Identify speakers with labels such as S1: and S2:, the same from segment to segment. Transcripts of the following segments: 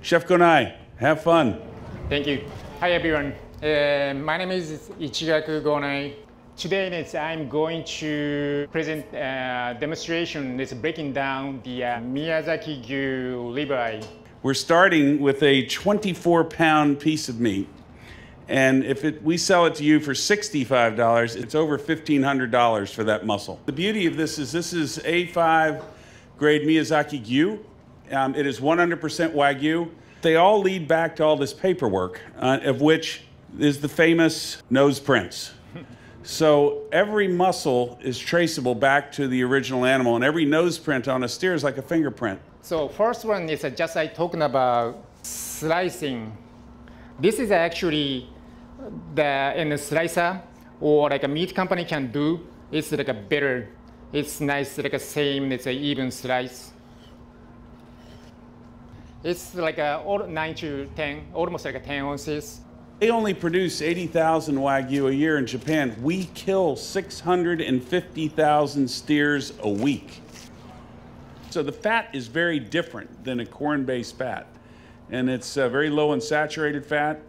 S1: Chef Gonai, have fun.
S2: Thank you. Hi everyone. My name is Ichigaku Gonai. Today I'm going to present a demonstration that's breaking down the Miyazaki Wagyu Ribeye.
S1: We're starting with a 24-pound piece of meat. And if we sell it to you for $65, it's over $1,500 for that muscle. The beauty of this is A5 grade Miyazaki Wagyu. It is 100% Wagyu. They all lead back to all this paperwork, of which is the famous nose prints. So every muscle is traceable back to the original animal, and every nose print on a steer is like a fingerprint.
S2: So first one is just like talking about slicing. This is actually in a slicer or like a meat company can do. It's like a better. It's nice, like a same. It's an even slice. It's like 9 to 10, almost like 10 ounces.
S1: They only produce 80,000 Wagyu a year in Japan. We kill 650,000 steers a week. So the fat is very different than a corn-based fat. And it's very low in saturated fat.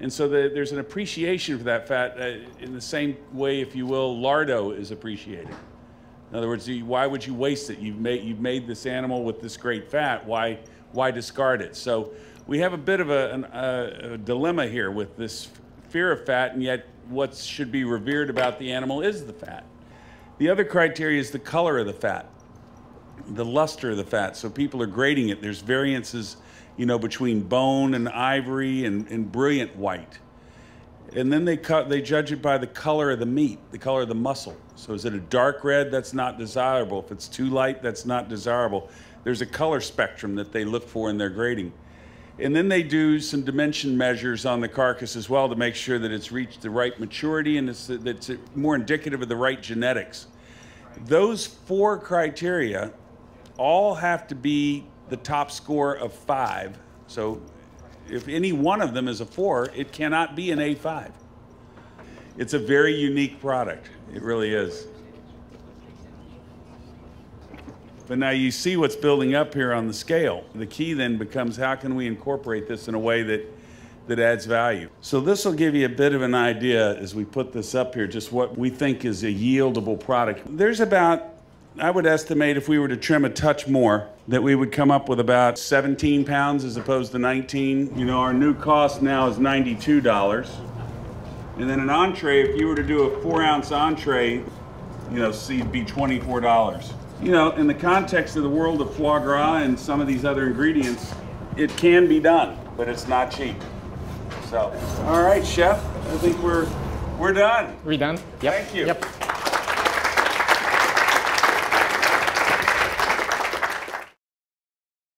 S1: And so there's an appreciation for that fat in the same way, if you will, lardo is appreciated. In other words, why would you waste it? You've made this animal with this great fat. Why discard it? So we have a bit of a dilemma here with this fear of fat, and yet what should be revered about the animal is the fat. The other criteria is the color of the fat, the luster of the fat. So people are grading it. There's variances, you know, between bone and ivory and brilliant white. And then they judge it by the color of the meat, the color of the muscle. So is it a dark red? That's not desirable. If it's too light, that's not desirable. There's a color spectrum that they look for in their grading. And then they do some dimension measures on the carcass as well to make sure that it's reached the right maturity and it's more indicative of the right genetics. Those 4 criteria all have to be the top score of 5. So if any one of them is a 4, it cannot be an A5. It's a very unique product. It really is. But now you see what's building up here on the scale. The key then becomes how can we incorporate this in a way that adds value. So this will give you a bit of an idea as we put this up here, just what we think is a yieldable product. There's about, I would estimate if we were to trim a touch more, that we would come up with about 17 pounds as opposed to 19. You know, our new cost now is $92. And then an entree, if you were to do a 4-ounce entree, you know, so it'd be $24. You know, in the context of the world of foie gras and some of these other ingredients, it can be done, but it's not cheap. So, all right, chef, I think we're done.
S2: We done? Yep.
S1: Thank you.
S2: Yep.